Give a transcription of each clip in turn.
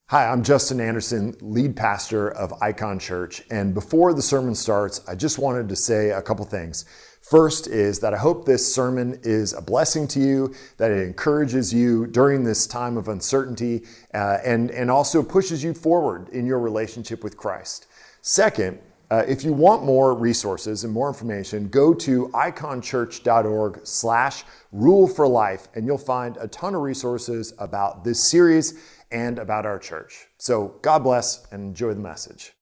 Hi, I'm Justin Anderson, lead pastor of Icon Church. And before the sermon starts, I just wanted to say a couple things. First is that I hope this sermon is a blessing to you, that it encourages you during this time of uncertainty, and also pushes you forward in your relationship with Christ. Second, if you want more resources and more information, go to iconchurch.org/rule for life, and you'll find a ton of resources about this series and about our church. So God bless and enjoy the message.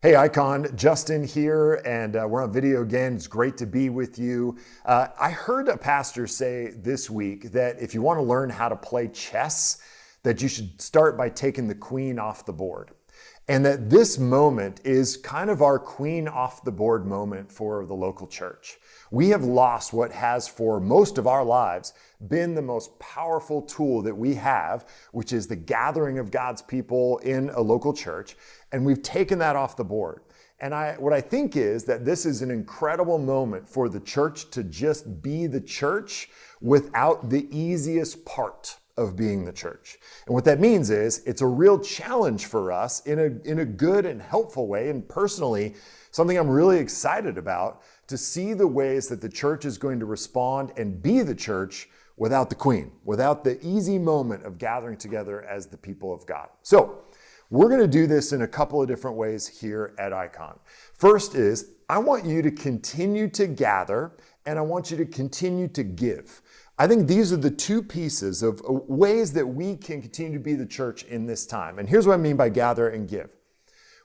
Hey Icon, Justin here, and we're on video again. It's great to be with you. I heard a pastor say this week that if you want to learn how to play chess, that you should start by taking the queen off the board. And that this moment is kind of our queen off the board moment for the local church. We have lost what has for most of our lives been the most powerful tool that we have, which is the gathering of God's people in a local church. And we've taken that off the board. And what I think is that this is an incredible moment for the church to just be the church without the easiest part of being the church. And what that means is it's a real challenge for us in a good and helpful way. And personally, something I'm really excited about, to see the ways that the church is going to respond and be the church without the queen, without the easy moment of gathering together as the people of God. So we're going to do this in a couple of different ways here at Icon. First is, I want you to continue to gather, and I want you to continue to give. I think these are the two pieces of ways that we can continue to be the church in this time. And here's what I mean by gather and give.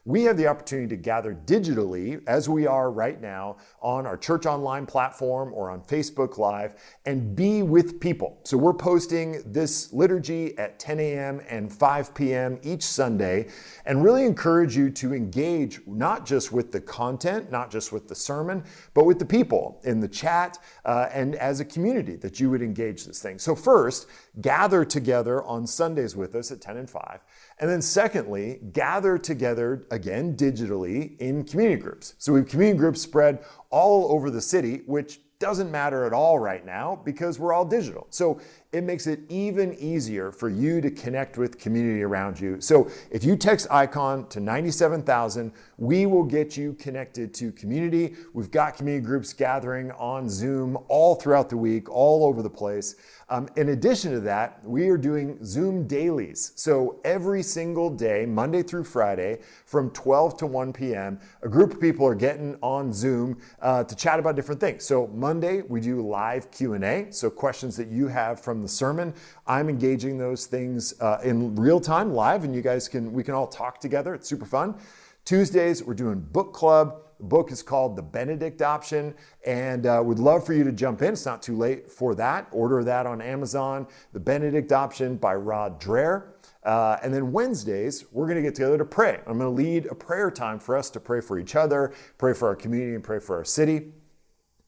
We have the opportunity to gather digitally, as we are right now, on our church online platform or on Facebook Live, and be with people. So we're posting this liturgy at 10 a.m. and 5 p.m. each Sunday, and really encourage you to engage not just with the content, not just with the sermon, but with the people in the chat and as a community that you would engage this thing. So first, gather together on Sundays with us at 10 and 5. And then secondly, gather together again digitally in community groups. So we have community groups spread all over the city, which doesn't matter at all right now because we're all digital. So it makes it even easier for you to connect with community around you. So if you text Icon to 97,000, we will get you connected to community. We've got community groups gathering on Zoom all throughout the week, all over the place. In addition to that, we are doing Zoom dailies. So every single day, Monday through Friday, from 12 to 1 p.m., a group of people are getting on Zoom to chat about different things. So Monday, we do live Q&A. So questions that you have from the sermon, I'm engaging those things in real time, live, and we can all talk together. It's super fun. Tuesdays, we're doing book club. The book is called The Benedict Option, and would love for you to jump in. It's not too late for that. Order that on Amazon. The Benedict Option by Rod Dreher. And then Wednesdays, we're going to get together to pray. I'm going to lead a prayer time for us to pray for each other, pray for our community, and pray for our city.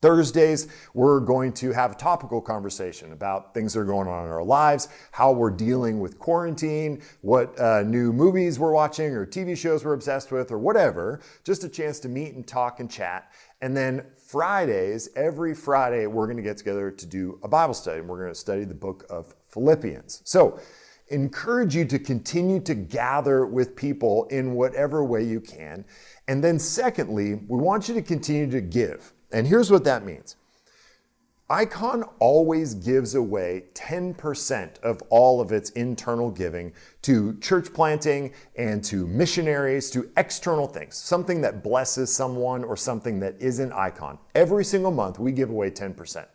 Thursdays, we're going to have a topical conversation about things that are going on in our lives, how we're dealing with quarantine, what new movies we're watching or TV shows we're obsessed with or whatever. Just a chance to meet and talk and chat. And then Fridays, every Friday, we're going to get together to do a Bible study. And we're going to study the book of Philippians. So encourage you to continue to gather with people in whatever way you can. And then secondly, we want you to continue to give. And here's what that means. Icon always gives away 10% of all of its internal giving to church planting and to missionaries, to external things, something that blesses someone or something that isn't Icon. Every single month, we give away 10%.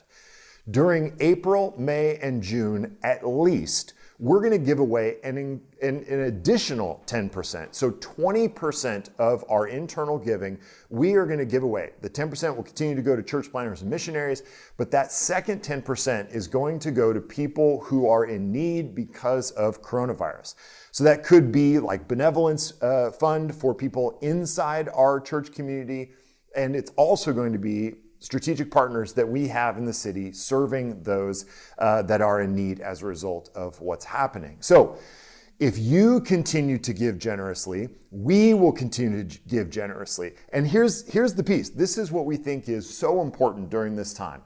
During April, May, and June, at least, we're going to give away an additional 10%. So 20% of our internal giving, we are going to give away. The 10% will continue to go to church planters and missionaries, but that second 10% is going to go to people who are in need because of coronavirus. So that could be like benevolence fund for people inside our church community, and it's also going to be strategic partners that we have in the city serving those that are in need as a result of what's happening. So if you continue to give generously, we will continue to give generously. And here's the piece. This is what we think is so important during this time.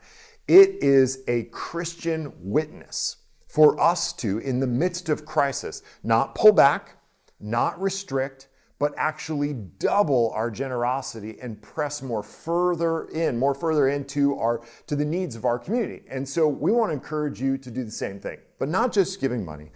It is a Christian witness for us to, in the midst of crisis, not pull back, not restrict, but actually double our generosity and press more further into the needs of our community. And so we want to encourage you to do the same thing, but not just giving money.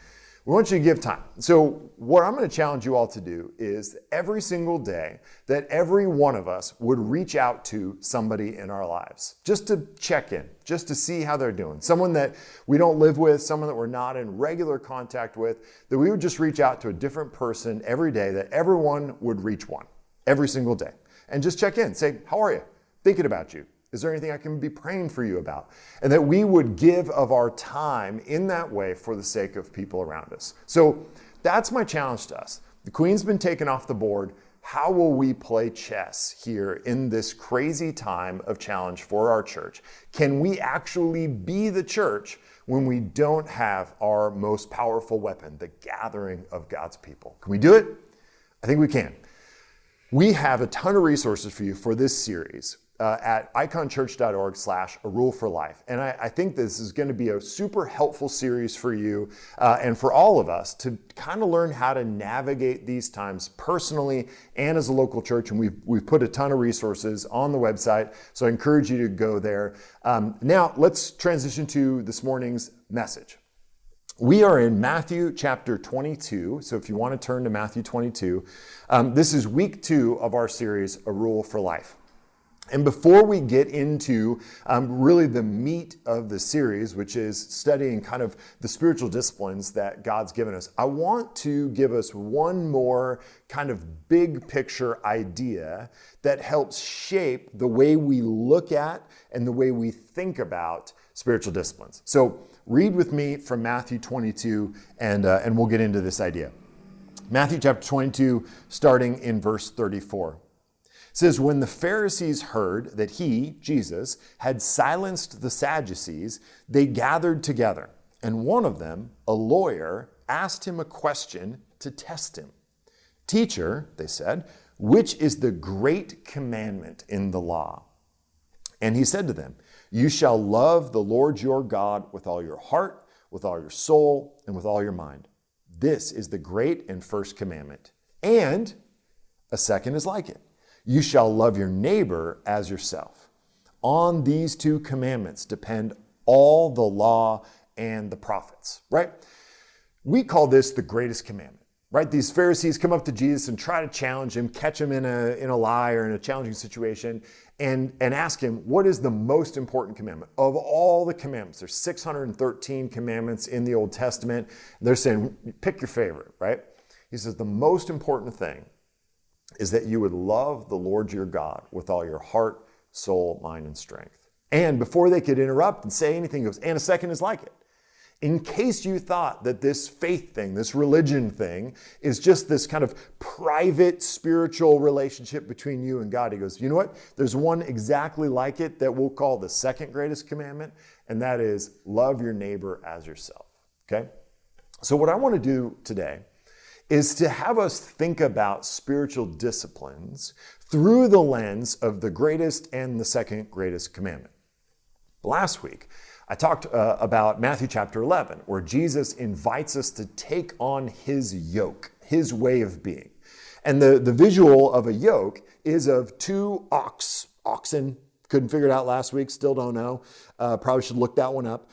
We want you to give time. So what I'm going to challenge you all to do is every single day that every one of us would reach out to somebody in our lives, just to check in, just to see how they're doing. Someone that we don't live with, someone that we're not in regular contact with, that we would just reach out to a different person every day, that everyone would reach one every single day. And just check in, say, how are you? Thinking about you. Is there anything I can be praying for you about? And that we would give of our time in that way for the sake of people around us. So that's my challenge to us. The Queen's been taken off the board. How will we play chess here in this crazy time of challenge for our church? Can we actually be the church when we don't have our most powerful weapon, the gathering of God's people? Can we do it? I think we can. We have a ton of resources for you for this series at iconchurch.org/a-rule-for-life. And I think this is going to be a super helpful series for you and for all of us to kind of learn how to navigate these times personally and as a local church. And we've put a ton of resources on the website, so I encourage you to go there. Now, let's transition to this morning's message. We are in Matthew chapter 22, so if you want to turn to Matthew 22, this is week 2 of our series, A Rule for Life. And before we get into really the meat of the series, which is studying kind of the spiritual disciplines that God's given us, I want to give us one more kind of big picture idea that helps shape the way we look at and the way we think about spiritual disciplines. So read with me from Matthew 22 and we'll get into this idea. Matthew chapter 22, starting in verse 34. It says, when the Pharisees heard that he, Jesus, had silenced the Sadducees, they gathered together. And one of them, a lawyer, asked him a question to test him. Teacher, they said, which is the great commandment in the law? And he said to them, you shall love the Lord your God with all your heart, with all your soul, and with all your mind. This is the great and first commandment. And a second is like it. You shall love your neighbor as yourself. On these 2 commandments depend all the law and the prophets, right? We call this the greatest commandment, right? These Pharisees come up to Jesus and try to challenge him, catch him in a lie or in a challenging situation, and ask him, what is the most important commandment? Of all the commandments, there's 613 commandments in the Old Testament. They're saying, pick your favorite, right? He says, the most important thing is that you would love the Lord your God with all your heart, soul, mind, and strength. And before they could interrupt and say anything, he goes, and a second is like it. In case you thought that this faith thing, this religion thing, is just this kind of private spiritual relationship between you and God, he goes, you know what? There's one exactly like it that we'll call the second greatest commandment, and that is love your neighbor as yourself, okay? So what I want to do today is to have us think about spiritual disciplines through the lens of the greatest and the second greatest commandment. Last week, I talked about Matthew chapter 11, where Jesus invites us to take on his yoke, his way of being. And the visual of a yoke is of 2 oxen, couldn't figure it out last week, still don't know. Probably should look that one up.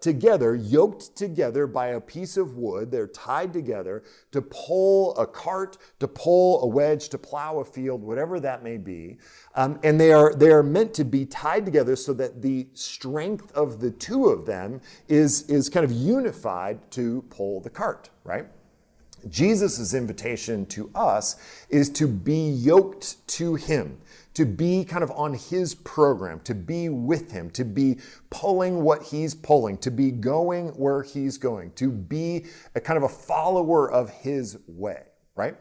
Together, yoked together by a piece of wood. They're tied together to pull a cart, to pull a wedge, to plow a field, whatever that may be. And they are meant to be tied together so that the strength of the 2 of them is kind of unified to pull the cart, right? Jesus' invitation to us is to be yoked to him, to be kind of on his program, to be with him, to be pulling what he's pulling, to be going where he's going, to be a kind of a follower of his way, right?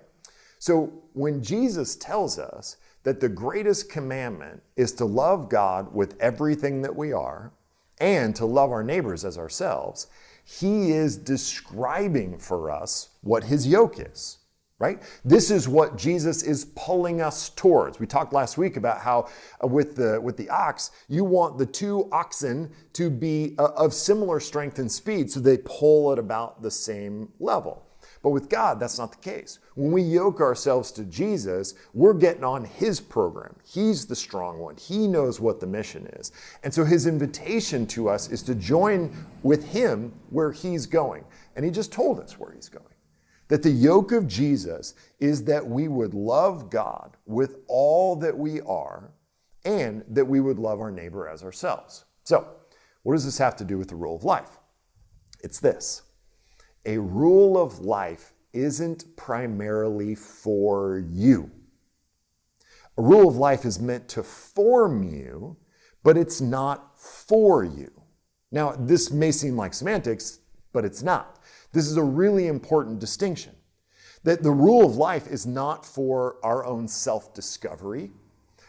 So when Jesus tells us that the greatest commandment is to love God with everything that we are and to love our neighbors as ourselves, he is describing for us what his yoke is, right? This is what Jesus is pulling us towards. We talked last week about how with the ox, you want the 2 oxen to be of similar strength and speed so they pull at about the same level. But with God, that's not the case. When we yoke ourselves to Jesus, we're getting on his program. He's the strong one. He knows what the mission is. And so his invitation to us is to join with him where he's going. And he just told us where he's going. That the yoke of Jesus is that we would love God with all that we are, and that we would love our neighbor as ourselves. So, what does this have to do with the rule of life? It's this. A rule of life isn't primarily for you. A rule of life is meant to form you, but it's not for you. Now, this may seem like semantics, but it's not. This is a really important distinction. That the rule of life is not for our own self-discovery.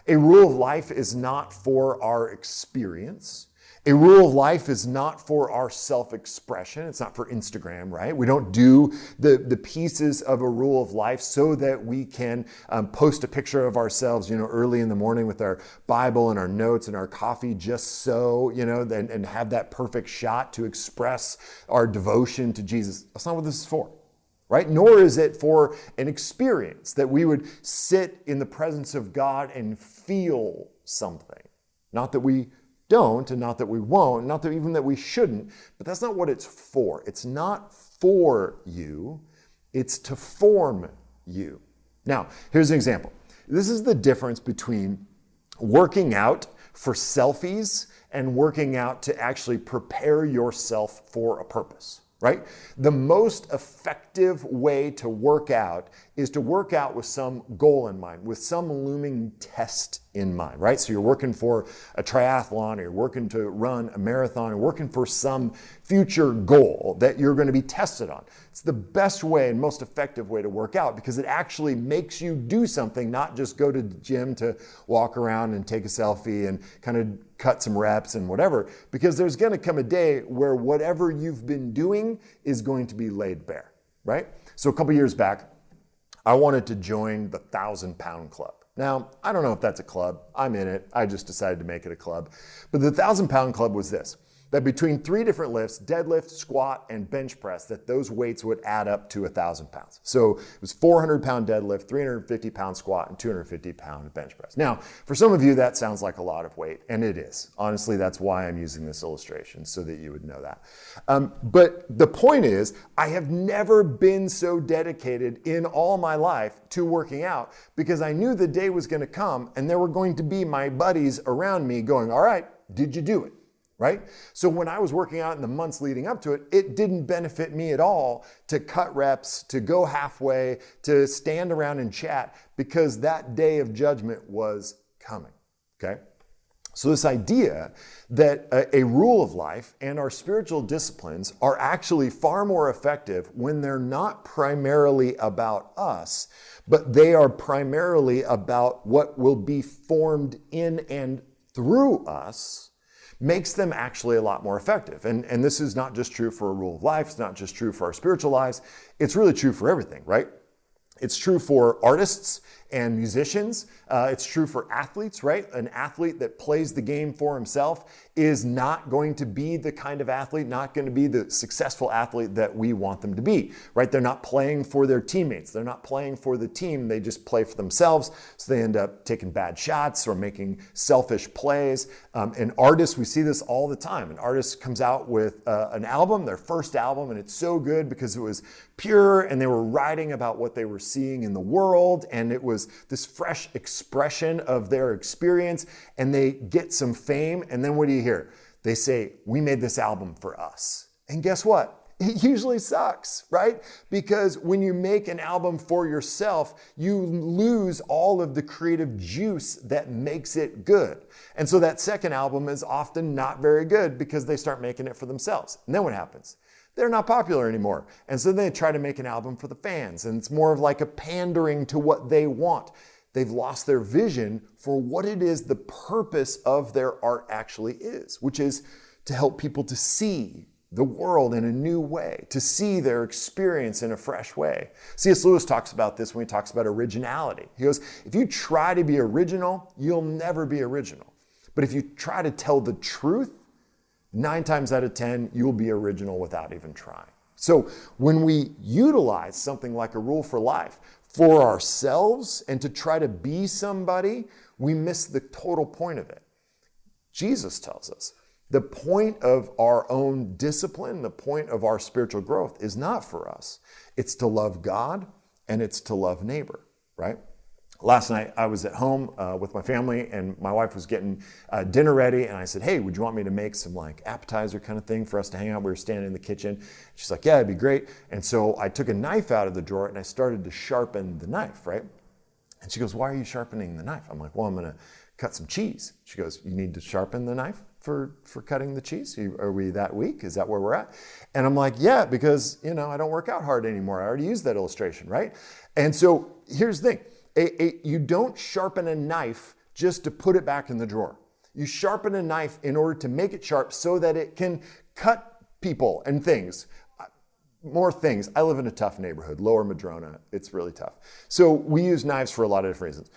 A rule of life is not for our experience. A rule of life is not for our self-expression. It's not for Instagram, right? We don't do the pieces of a rule of life so that we can post a picture of ourselves, early in the morning with our Bible and our notes and our coffee just so, and have that perfect shot to express our devotion to Jesus. That's not what this is for, right? Nor is it for an experience that we would sit in the presence of God and feel something. Not that we don't, and not that we won't, not that even that we shouldn't, but that's not what it's for. It's not for you, it's to form you. Now, here's an example. This is the difference between working out for selfies and working out to actually prepare yourself for a purpose, right? The most effective way to work out is to work out with some goal in mind, with some looming test in mind, right? So you're working for a triathlon, or you're working to run a marathon, or working for some future goal that you're going to be tested on. It's the best way and most effective way to work out because it actually makes you do something, not just go to the gym to walk around and take a selfie and kind of cut some reps and whatever, because there's going to come a day where whatever you've been doing is going to be laid bare, right? So a couple years back, I wanted to join the 1,000-pound club. Now, I don't know if that's a club. I'm in it. I just decided to make it a club. But the 1,000-pound club was this, that between 3 different lifts, deadlift, squat, and bench press, that those weights would add up to 1,000 pounds. So it was 400-pound deadlift, 350-pound squat, and 250-pound bench press. Now, for some of you, that sounds like a lot of weight, and it is. Honestly, that's why I'm using this illustration, so that you would know that. But the point is, I have never been so dedicated in all my life to working out because I knew the day was going to come, and there were going to be my buddies around me going, all right, did you do it? Right? So when I was working out in the months leading up to it, it didn't benefit me at all to cut reps, to go halfway, to stand around and chat, because that day of judgment was coming. Okay? So this idea that a rule of life and our spiritual disciplines are actually far more effective when they're not primarily about us, but they are primarily about what will be formed in and through us, makes them actually a lot more effective. And this is not just true for a rule of life. It's not just true for our spiritual lives. It's really true for everything, right? It's true for artists and musicians. It's true for athletes, right? An athlete that plays the game for himself is not going to be the kind of athlete, not going to be the successful athlete that we want them to be, right? They're not playing for their teammates. They're not playing for the team. They just play for themselves. So they end up taking bad shots or making selfish plays. And artists, we see this all the time. An artist comes out with an album, their first album, and it's so good because it was pure and they were writing about what they were seeing in the world, and it was this fresh expression of their experience, and they get some fame, and then what do you hear? They say, we made this album for us. And guess what? It usually sucks, right? Because when you make an album for yourself, you lose all of the creative juice that makes it good. And so that second album is often not very good because they start making it for themselves. And then what happens? They're not popular anymore. And so they try to make an album for the fans, and it's more of like a pandering to what they want. They've lost their vision for what it is the purpose of their art actually is, which is to help people to see the world in a new way, to see their experience in a fresh way. C.S. Lewis talks about this when he talks about originality. He goes, if you try to be original, you'll never be original. But if you try to tell the truth, 9 times out of 10, you'll be original without even trying. So when we utilize something like a rule for life for ourselves and to try to be somebody, we miss the total point of it. Jesus tells us the point of our own discipline, the point of our spiritual growth is not for us. It's to love God and it's to love neighbor, right? Last night I was at home with my family and my wife was getting dinner ready and I said, hey, would you want me to make some like appetizer kind of thing for us to hang out? We were standing in the kitchen. She's like, yeah, it'd be great. And so I took a knife out of the drawer and I started to sharpen the knife, right? And she goes, why are you sharpening the knife? I'm like, well, I'm going to cut some cheese. She goes, you need to sharpen the knife for cutting the cheese? Are we that weak? Is that where we're at? And I'm like, yeah, because, I don't work out hard anymore. I already used that illustration, right? And so here's the thing. You don't sharpen a knife just to put it back in the drawer. You sharpen a knife in order to make it sharp so that it can cut people and things. More things. I live in a tough neighborhood, Lower Madrona. It's really tough. So we use knives for a lot of different reasons.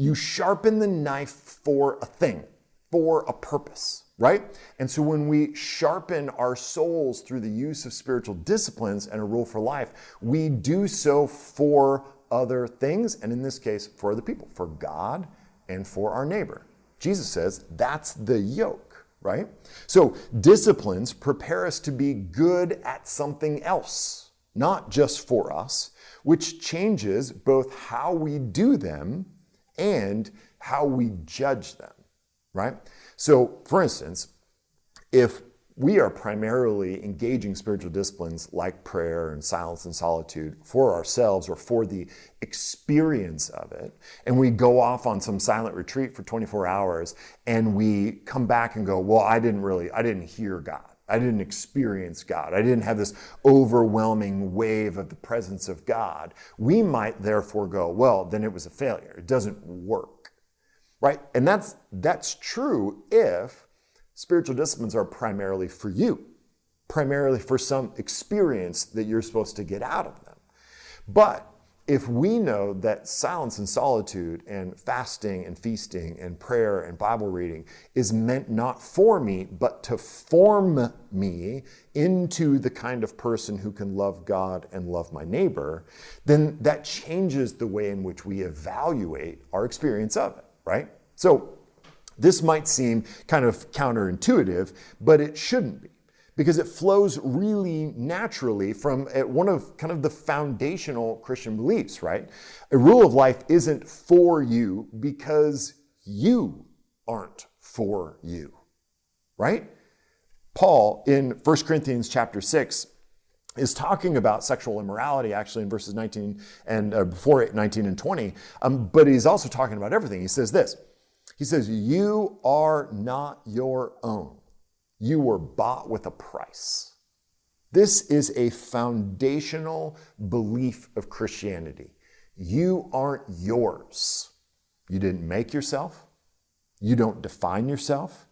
You sharpen the knife for a thing, for a purpose, right? And so when we sharpen our souls through the use of spiritual disciplines and a rule for life, we do so for other things, and in this case, for other people, for God and for our neighbor. Jesus says that's the yoke, right? So disciplines prepare us to be good at something else, not just for us, which changes both how we do them and how we judge them, right? So, for instance, if we are primarily engaging spiritual disciplines like prayer and silence and solitude for ourselves or for the experience of it, and we go off on some silent retreat for 24 hours and we come back and go, well, I didn't hear God. I didn't experience God. I didn't have this overwhelming wave of the presence of God. We might therefore go, well, then it was a failure. It doesn't work, right? And that's true if spiritual disciplines are primarily for you, primarily for some experience that you're supposed to get out of them. But if we know that silence and solitude and fasting and feasting and prayer and Bible reading is meant not for me, but to form me into the kind of person who can love God and love my neighbor, then that changes the way in which we evaluate our experience of it, right? So this might seem kind of counterintuitive, but it shouldn't be, because it flows really naturally from one of kind of the foundational Christian beliefs, right? A rule of life isn't for you because you aren't for you, right? Paul in 1 Corinthians chapter 6 is talking about sexual immorality actually in verses 19 and before 19 and 20, but he's also talking about everything. He says this. He says, you are not your own. You were bought with a price. This is a foundational belief of Christianity. You aren't yours. You didn't make yourself. You don't define yourself.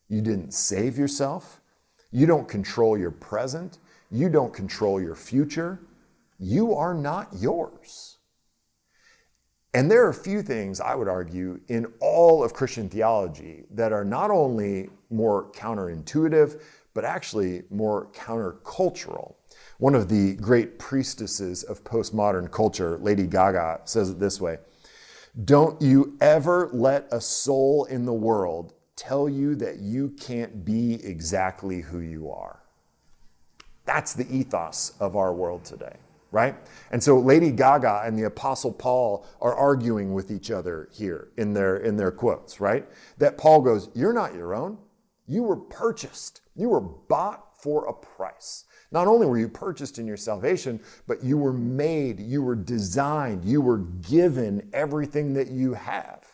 You didn't save yourself. You don't control your present. You don't control your future. You are not yours. And there are a few things, I would argue, in all of Christian theology that are not only more counterintuitive, but actually more countercultural. One of the great priestesses of postmodern culture, Lady Gaga, says it this way: don't you ever let a soul in the world tell you that you can't be exactly who you are. That's the ethos of our world today. Right? And so Lady Gaga and the Apostle Paul are arguing with each other here in their quotes, right? That Paul goes, you're not your own. You were purchased. You were bought for a price. Not only were you purchased in your salvation, but you were made, you were designed, you were given everything that you have.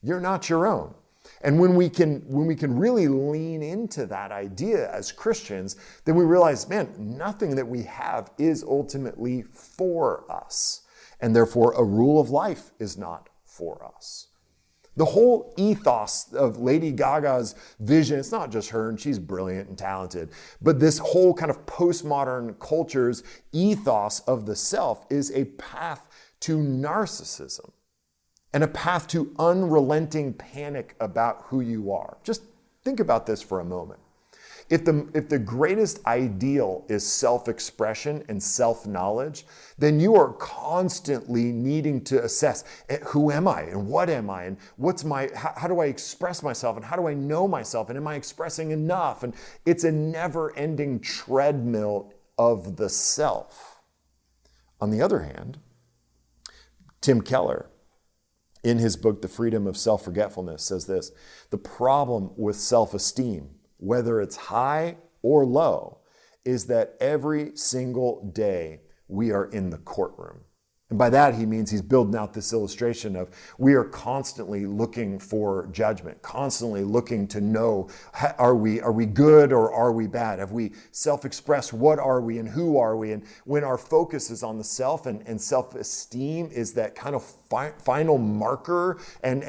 You're not your own. And when we can really lean into that idea as Christians, then we realize, man, nothing that we have is ultimately for us. And therefore, a rule of life is not for us. The whole ethos of Lady Gaga's vision, it's not just her, and she's brilliant and talented, but this whole kind of postmodern culture's ethos of the self is a path to narcissism. And a path to unrelenting panic about who you are. Just think about this for a moment. If the greatest ideal is self-expression and self-knowledge, then you are constantly needing to assess, who am I and what am I and how do I express myself and how do I know myself and am I expressing enough? And it's a never-ending treadmill of the self. On the other hand, Tim Keller, in his book, The Freedom of Self-Forgetfulness, says this: the problem with self-esteem, whether it's high or low, is that every single day we are in the courtroom. And by that, he means he's building out this illustration of we are constantly looking for judgment, constantly looking to know, are we good or are we bad? Have we self-expressed what are we and who are we? And when our focus is on the self and self-esteem is that kind of final marker and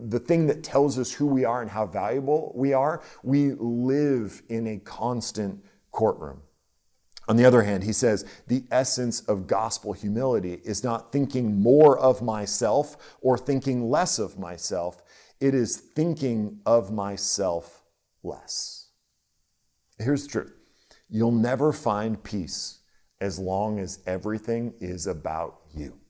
the thing that tells us who we are and how valuable we are, we live in a constant courtroom. On the other hand, he says, the essence of gospel humility is not thinking more of myself or thinking less of myself. It is thinking of myself less. Here's the truth. You'll never find peace as long as everything is about you.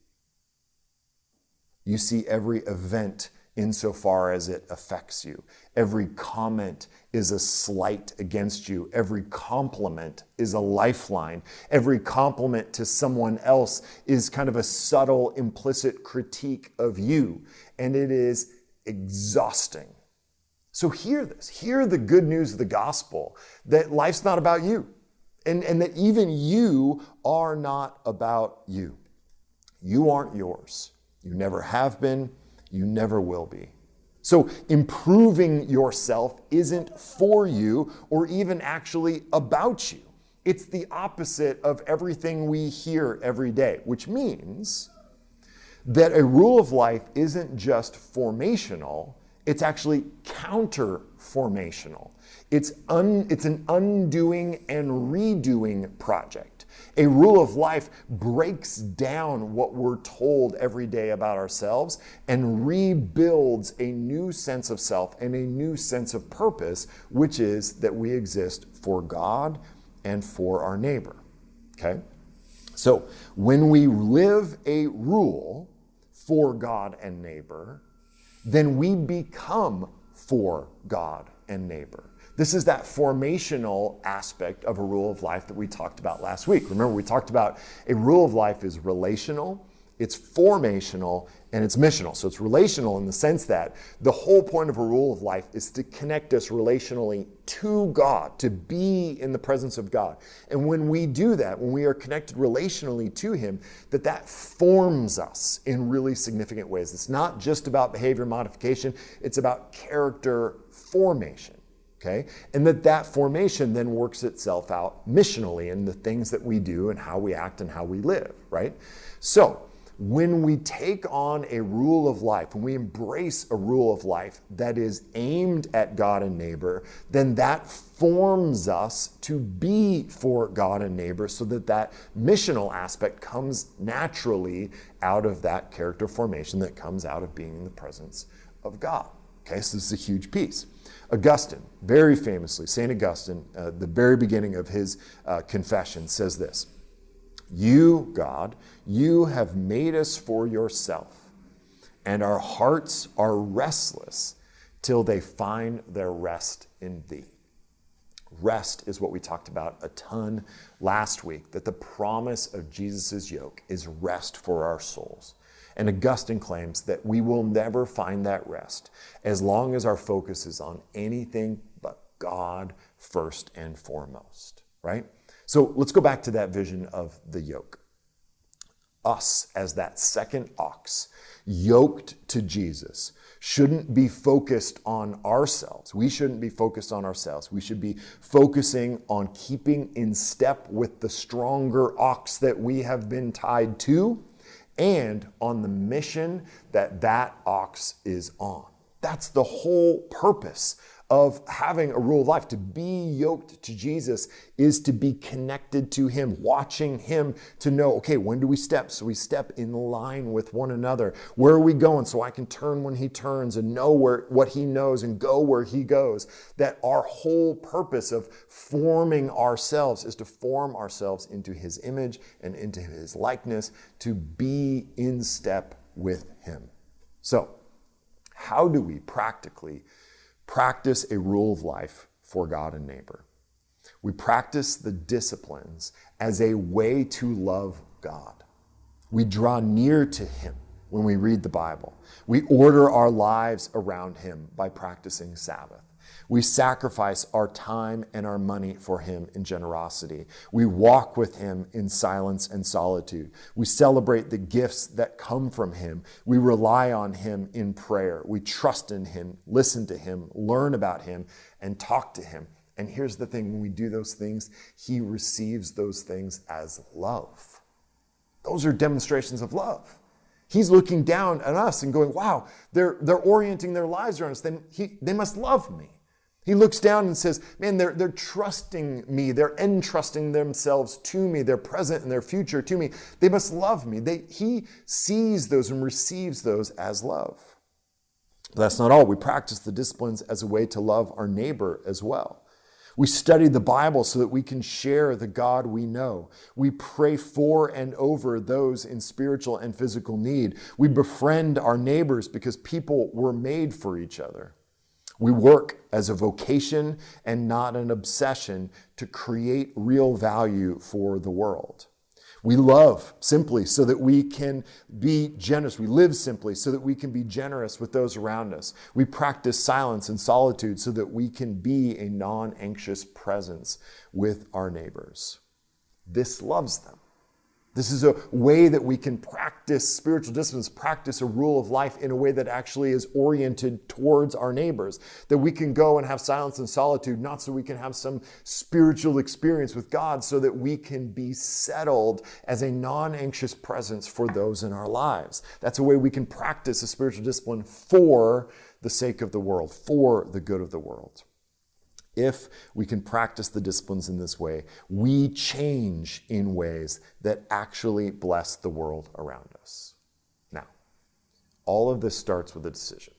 You see every event insofar as it affects you. Every comment is a slight against you. Every compliment is a lifeline. Every compliment to someone else is kind of a subtle, implicit critique of you. And it is exhausting. So hear this. Hear the good news of the gospel, that life's not about you. And that even you are not about you. You aren't yours. You never have been. You never will be. So improving yourself isn't for you or even actually about you. It's the opposite of everything we hear every day, which means that a rule of life isn't just formational, it's actually counter-formational. It's an undoing and redoing project. A rule of life breaks down what we're told every day about ourselves and rebuilds a new sense of self and a new sense of purpose, which is that we exist for God and for our neighbor. Okay? So when we live a rule for God and neighbor, then we become for God and neighbor. This is that formational aspect of a rule of life that we talked about last week. Remember, we talked about a rule of life is relational, it's formational, and it's missional. So it's relational in the sense that the whole point of a rule of life is to connect us relationally to God, to be in the presence of God. And when we do that, when we are connected relationally to Him, that forms us in really significant ways. It's not just about behavior modification, it's about character formation. Okay? And that formation then works itself out missionally in the things that we do and how we act and how we live, right? So when we take on a rule of life, when we embrace a rule of life that is aimed at God and neighbor, then that forms us to be for God and neighbor so that missional aspect comes naturally out of that character formation that comes out of being in the presence of God. Okay, so this is a huge piece. Augustine, very famously, St. Augustine, the very beginning of his confession says this: "You, God, you have made us for yourself, and our hearts are restless till they find their rest in thee." Rest is what we talked about a ton last week, that the promise of Jesus' yoke is rest for our souls. And Augustine claims that we will never find that rest as long as our focus is on anything but God first and foremost, right? So let's go back to that vision of the yoke. Us as that second ox, yoked to Jesus, shouldn't be focused on ourselves. We shouldn't be focused on ourselves. We should be focusing on keeping in step with the stronger ox that we have been tied to, and on the mission that ox is on. That's the whole purpose of having a rule of life. To be yoked to Jesus is to be connected to him, watching him to know, okay, when do we step? So we step in line with one another. Where are we going? So I can turn when he turns and know what he knows and go where he goes. That our whole purpose of forming ourselves is to form ourselves into his image and into his likeness, to be in step with him. So, how do we practically practice a rule of life for God and neighbor? We practice the disciplines as a way to love God. We draw near to him when we read the Bible. We order our lives around him by practicing Sabbath. We sacrifice our time and our money for him in generosity. We walk with him in silence and solitude. We celebrate the gifts that come from him. We rely on him in prayer. We trust in him, listen to him, learn about him, and talk to him. And here's the thing, when we do those things, he receives those things as love. Those are demonstrations of love. He's looking down at us and going, wow, they're orienting their lives around us. Then they must love me. He looks down and says, man, they're trusting me. They're entrusting themselves to me, their present and their future to me. They must love me. He sees those and receives those as love. But that's not all. We practice the disciplines as a way to love our neighbor as well. We study the Bible so that we can share the God we know. We pray for and over those in spiritual and physical need. We befriend our neighbors because people were made for each other. We work as a vocation and not an obsession to create real value for the world. We love simply so that we can be generous. We live simply so that we can be generous with those around us. We practice silence and solitude so that we can be a non-anxious presence with our neighbors. This loves them. This is a way that we can practice spiritual disciplines, practice a rule of life in a way that actually is oriented towards our neighbors. That we can go and have silence and solitude, not so we can have some spiritual experience with God, so that we can be settled as a non-anxious presence for those in our lives. That's a way we can practice a spiritual discipline for the sake of the world, for the good of the world. If we can practice the disciplines in this way, we change in ways that actually bless the world around us. Now, all of this starts with a decision.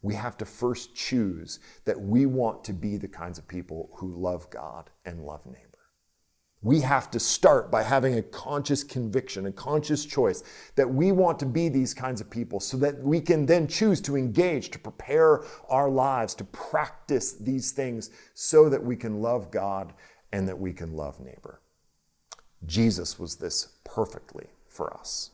We have to first choose that we want to be the kinds of people who love God and love neighbor. We have to start by having a conscious conviction, a conscious choice that we want to be these kinds of people, so that we can then choose to engage, to prepare our lives, to practice these things so that we can love God and that we can love neighbor. Jesus was this perfectly for us.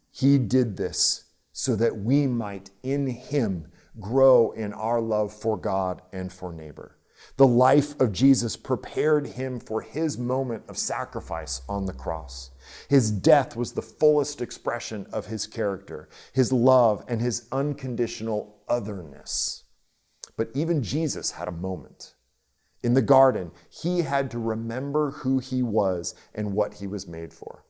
He did this so that we might in him grow in our love for God and for neighbor. The life of Jesus prepared him for his moment of sacrifice on the cross. His death was the fullest expression of his character, his love, and his unconditional otherness. But even Jesus had a moment. In the garden, he had to remember who he was and what he was made for.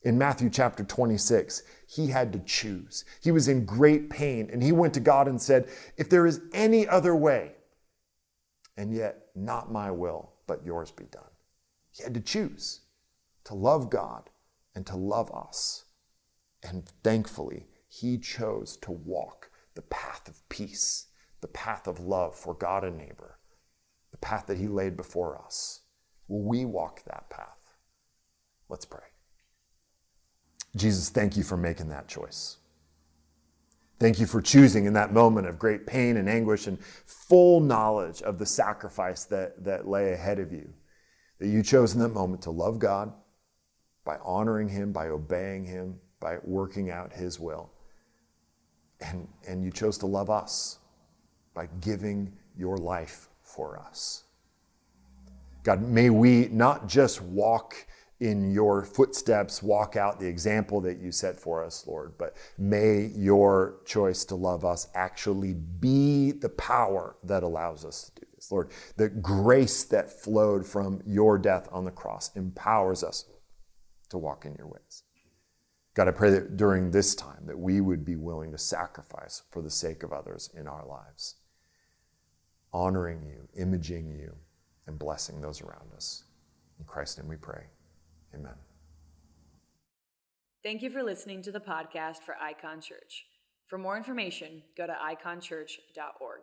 In Matthew chapter 26, he had to choose. He was in great pain, and he went to God and said, if there is any other way, and yet not my will, but yours be done. He had to choose to love God and to love us. And thankfully, he chose to walk the path of peace, the path of love for God and neighbor, the path that he laid before us. Will we walk that path? Let's pray. Jesus, thank you for making that choice. Thank you for choosing in that moment of great pain and anguish and full knowledge of the sacrifice that lay ahead of you, that you chose in that moment to love God by honoring him, by obeying him, by working out his will. And you chose to love us by giving your life for us. God, may we not just walk in your footsteps, walk out the example that you set for us, Lord, but may your choice to love us actually be the power that allows us to do this. Lord, the grace that flowed from your death on the cross empowers us to walk in your ways. God, I pray that during this time that we would be willing to sacrifice for the sake of others in our lives. honoring you, imaging you, and blessing those around us. In Christ's name we pray. Amen. Thank you for listening to the podcast for Icon Church. For more information, go to iconchurch.org.